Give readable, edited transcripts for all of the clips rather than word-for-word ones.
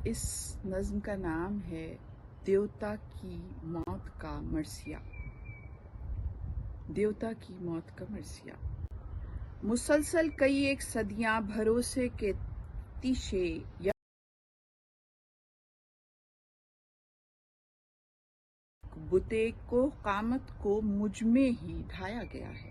اس نظم کا نام ہے دیوتا کی موت کا مرثیہ۔ دیوتا کی موت کا مرثیہ۔ مسلسل کئی ایک صدیاں بھروسے کے تیشے یا بتے کو قامت کو مجھ میں ہی ڈھایا گیا ہے۔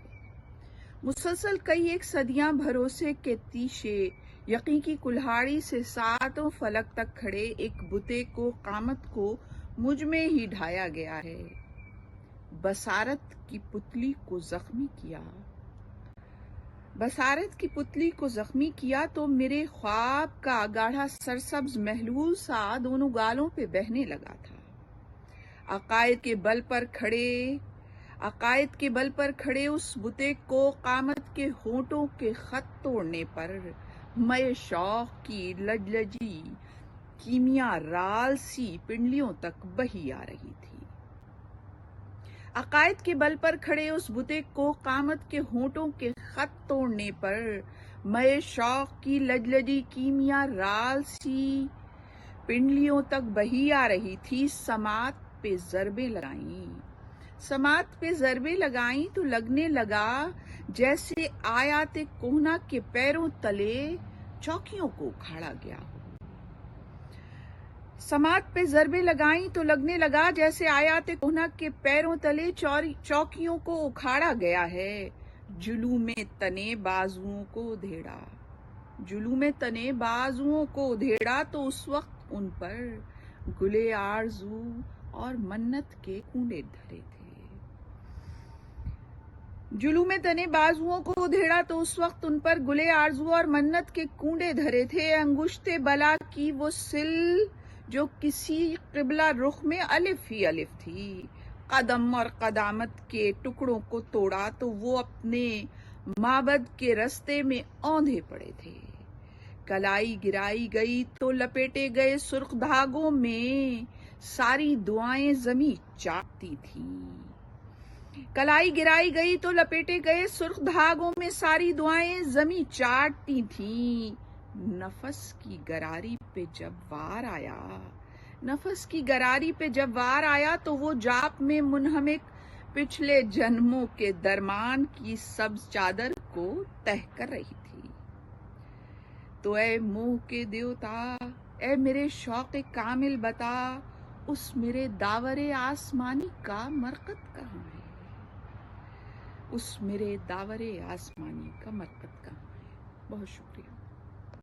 مسلسل کئی ایک صدیاں بھروسے کے تیشے یقین کی کلہاڑی سے ساتوں فلک تک کھڑے ایک بتے کو قامت کو مجھ میں ہی ڈھایا گیا ہے۔ بصارت کی پتلی کو زخمی کیا، بصارت کی پتلی کو زخمی کیا تو میرے خواب کا گاڑھا سرسبز محلول سا دونوں گالوں پہ بہنے لگا تھا۔ عقائد کے بل پر کھڑے اس بتے کو قامت کے ہونٹوں کے خط توڑنے پر مئے شوق کی لجلجی کیمیا رال سی پنڈلیوں تک بہی آ رہی تھی۔ عقائد کے بل پر کھڑے اس بتے کو قامت کے ہونٹوں کے خط توڑنے پر مئے شوق کی لجلجی کیمیا رال سی پنڈلیوں تک بہی آ رہی تھی۔ سماعت پہ ضربیں لگائیں تو لگنے لگا جیسے آیات کوہنا کے پیروں تلے چوکیوں کو اکھاڑا گیا ہو۔ سماعت پہ ضربیں لگائیں تو لگنے لگا جیسے آیات کوہنا کے پیروں تلے چوکیوں کو اکھاڑا گیا ہے۔ جلوم تنے بازوؤں کو ادھیڑا تو اس وقت ان پر گلے آرزو اور منت کے کونڈے دھرے تھے۔ جلوم تنے بازوؤں کو ادھیڑا تو اس وقت ان پر گلے آرزو اور منت کے کونڈے دھرے تھے۔ انگشت بلا کی وہ سل جو کسی قبلہ رخ میں الف ہی الف تھی۔ قدم اور قدامت کے ٹکڑوں کو توڑا تو وہ اپنے معبد کے رستے میں اوندھے پڑے تھے۔ کلائی گرائی گئی تو لپیٹے گئے سرخ دھاگوں میں ساری دعائیں زمیں چاٹتی تھیں۔ کلائی گرائی گئی تو لپیٹے گئے سرخ دھاگوں میں ساری دعائیں زمیں چاٹتی تھیں۔ نفس کی گراری پہ جب وار آیا تو وہ جاپ میں منہمک پچھلے جنموں کے درمان کی سبز چادر کو تہہ کر رہی تھی۔ تو اے موہ کے دیوتا، اے میرے شوق کامل بتا، اس میرے داور آسمانی کا مرقد کہاں ہے؟ بہت شکریہ۔